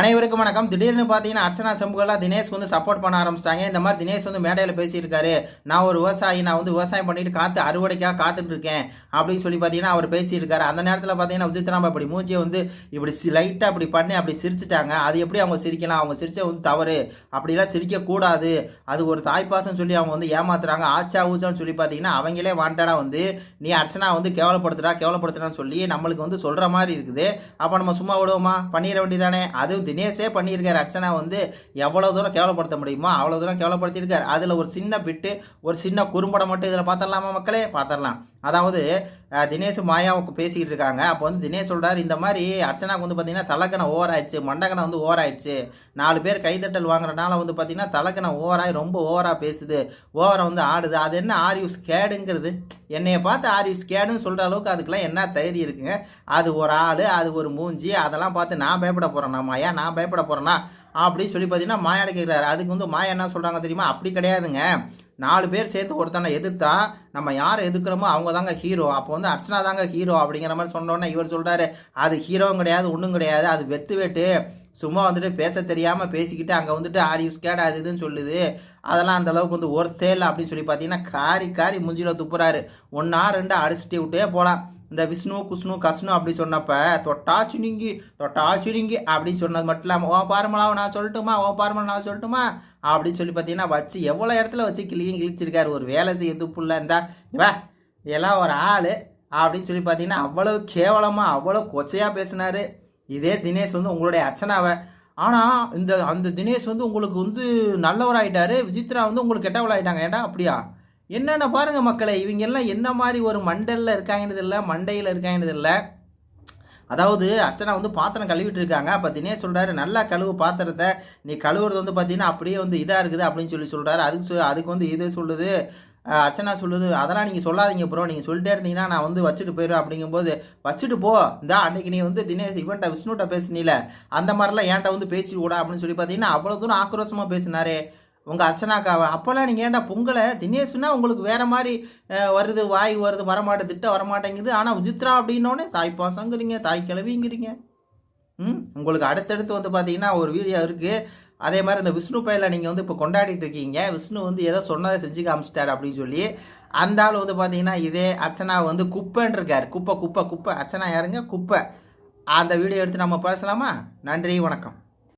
அனைவருக்கும் வணக்கம். திடீர்னு பார்த்தீங்கன்னா அர்ச்சனா சம்புகெல்லாம் தினேஷ் வந்து சப்போர்ட் பண்ண ஆரம்பிச்சிட்டாங்க. இந்த மாதிரி தினேஷ் வந்து மேடையில் பேசியிருக்காரு. நான் ஒரு விவசாயி, நான் வந்து விவசாயம் பண்ணிட்டு அறுவடைக்காக காத்துட்டு இருக்கேன் அப்படின்னு சொல்லி பார்த்தீங்கன்னா அவர் பேசியிருக்காரு. அந்த நேரத்தில் பார்த்தீங்கன்னா உதித்ராமா இப்படி மூஞ்சியை வந்து இப்படி லைட்டாக அப்படி பண்ணி அப்படி சிரிச்சிட்டாங்க. அது எப்படி அவங்க சிரிக்கலாம்? அவங்க சிரிச்ச வந்து தவறு, அப்படிலாம் சிரிக்கக்கூடாது, அது ஒரு தாய்ப்பாசம் சொல்லி அவங்க வந்து ஏமாத்துறாங்க. ஆச்சா ஊச்சான்னு சொல்லி பார்த்தீங்கன்னா அவங்களே வாண்டடா வந்து நீ அர்ச்சனா வந்து கேவலப்படுத்துறான்னு சொல்லி நம்மளுக்கு வந்து சொல்கிற மாதிரி இருக்குது. அப்போ நம்ம சும்மா விடுவோமா? பண்ணிட வேண்டியதானே? அது தினேஷே பண்ணியிருக்காரு. அர்ச்சனா வந்து எவ்வளவு தூரம் கேவலப்படுத்த முடியுமோ அவ்வளவு தூரம் கேவலப்படுத்தியிருக்காரு. அதுல ஒரு சின்ன பிட்டு, ஒரு சின்ன குறும்படம் மட்டும் இதுல பாத்திரலாமா மக்களே? பாத்திரலாம். அதாவது தினேஷ் மாயாவுக்கு பேசிக்கிட்டு இருக்காங்க. அப்போ வந்து தினேஷ் சொல்றாரு, இந்த மாதிரி அர்ச்சனாவுக்கு வந்து பார்த்தீங்கன்னா தலக்கணை ஓவர் ஆயிடுச்சு, மண்டகனை வந்து ஓவர் ஆயிடுச்சு, 4 பேர் கைத்தட்டல் வாங்குறதுனால வந்து பார்த்தீங்கன்னா தலக்கணை ஓவராகி ரொம்ப ஓவரா பேசுது, ஓவரா வந்து ஆடுது. அது என்ன ஆர் யூ ஸ்கேடுங்கிறது? என்னைய பார்த்து ஆர் யூ ஸ்கேடுன்னு சொல்ற அளவுக்கு அதுக்கெல்லாம் என்ன தகுதி இருக்குங்க? அது ஒரு ஆடு, அது ஒரு மூஞ்சி, அதெல்லாம் பார்த்து நான் பயப்பட போறேன்னா மாயா? நான் பயப்பட போறேன்னா அப்படின்னு சொல்லி பார்த்தீங்கன்னா மாயாட கேட்குறாரு. அதுக்கு வந்து மாயா என்ன சொல்றாங்க தெரியுமா? அப்படி கிடையாதுங்க, 4 பேர் சேர்த்து ஒருத்தனை எதிர்த்தா நம்ம யாரை எதிர்க்கிறோமோ அவங்க தாங்க ஹீரோ. அப்போ வந்து அர்ச்சனா தாங்க ஹீரோ அப்படிங்கிற மாதிரி சொன்னோன்னே இவர் சொல்றாரு, அது ஹீரோவும் கிடையாது, ஒன்றும் கிடையாது, அது வெத்து வேட்டு, சும்மா வந்துட்டு பேச தெரியாம பேசிக்கிட்டு அங்கே வந்துட்டு ஆர் யூ ஸ்கேட் அது இதுன்னு சொல்லுது, அதெல்லாம் அந்த அளவுக்கு வந்து ஒருத்தே இல்லை அப்படின்னு சொல்லி பார்த்தீங்கன்னா காரி காரி முஞ்சில துப்புறாரு. 1 2 அடிச்சுட்டு விட்டே போகலாம். இந்த விஷ்ணு குஷ்ணு கஷ்ணு அப்படி சொன்னப்ப தொட்டாச்சுனிங்கி அப்படின்னு சொன்னது மட்டும் இல்லாமல் ஓ பாரமலாவை நான் சொல்லட்டுமா, ஓ பாரமலா நான் சொல்லட்டுமா அப்படின்னு சொல்லி பார்த்தீங்கன்னா வச்சு எவ்வளோ இடத்துல வச்சு கிழிச்சிருக்காரு. ஒரு வேலை செய்ய துப்புள்ள இருந்தா இவ எல்லாம் ஒரு ஆள் அப்படின்னு சொல்லி பார்த்தீங்கன்னா அவ்வளவு கேவலமாக அவ்வளோ கொச்சையாக பேசினாரு. இதே தினேஷ் வந்து உங்களுடைய அர்ச்சனாவை, ஆனால் அந்த தினேஷ் வந்து உங்களுக்கு வந்து நல்லவராயிட்டாரு, விசித்ரா வந்து உங்களுக்கு கெட்டவளாயிட்டாங்க. ஏண்டா அப்படியா? என்னென்ன பாருங்க மக்களே, இவங்க எல்லாம் என்ன மாதிரி ஒரு மண்டலில் இருக்காங்கன்னு இல்லை, மண்டையில் இருக்காங்கன்னு இல்லை. அதாவது அர்ச்சனா வந்து பாத்திரம் கழுவிட்டு இருக்காங்க. அப்போ தினேஷ் சொல்றாரு, நல்லா கழுவு பாத்திரத்தை, நீ கழுவுறது வந்து பார்த்தீங்கன்னா அப்படியே வந்து இதாக இருக்குது அப்படின்னு சொல்லி சொல்றாரு. அதுக்கு வந்து இது சொல்லுது, அர்ச்சனா சொல்லுது, அதெல்லாம் நீங்கள் சொல்லாதீங்க ப்ரோ, நீங்கள் சொல்லிட்டே இருந்தீங்கன்னா நான் வந்து வச்சுட்டு போயிடுவேன். அப்படிங்கும்போது வச்சுட்டு போ, இந்த அன்னைக்கு நீ வந்து தினேஷ் இவன்ட்ட விஷ்ணுட்ட பேசினில அந்த மாதிரிலாம் ஏன்ட்ட வந்து பேசி விடா அப்படின்னு சொல்லி பார்த்தீங்கன்னா அவ்வளோ தூரம் ஆக்ரோஷமாக பேசினாரே உங்கள் அர்ச்சனாக்காவை. அப்போல்லாம் நீங்கள் ஏன்டா பொங்கலை தினேஷ்னா உங்களுக்கு வேற மாதிரி வருது, வாய் வருது, வரமாட்டே திட்ட வரமாட்டேங்குது. ஆனால் விசித்ரா அப்படின்னோடனே தாய் பாசங்கிறீங்க, தாய் கிளவிங்கிறீங்க. உங்களுக்கு அடுத்தடுத்து வந்து பார்த்தீங்கன்னா ஒரு வீடியோ இருக்குது. அதே மாதிரி இந்த விஷ்ணு பையில நீங்கள் வந்து இப்போ கொண்டாடிட்டு இருக்கீங்க. விஷ்ணு வந்து ஏதோ சொன்னதை செஞ்சு காமிச்சிட்டாரு அப்படின்னு சொல்லி அந்த ஆள் வந்து பார்த்தீங்கன்னா இதே அர்ச்சனா வந்து குப்பைன்னு இருக்காரு. குப்பை குப்பை குப்பை. அர்ச்சனா யாருங்க? குப்பை. அந்த வீடியோ எடுத்து நம்ம பேசலாமா? நன்றி, வணக்கம்.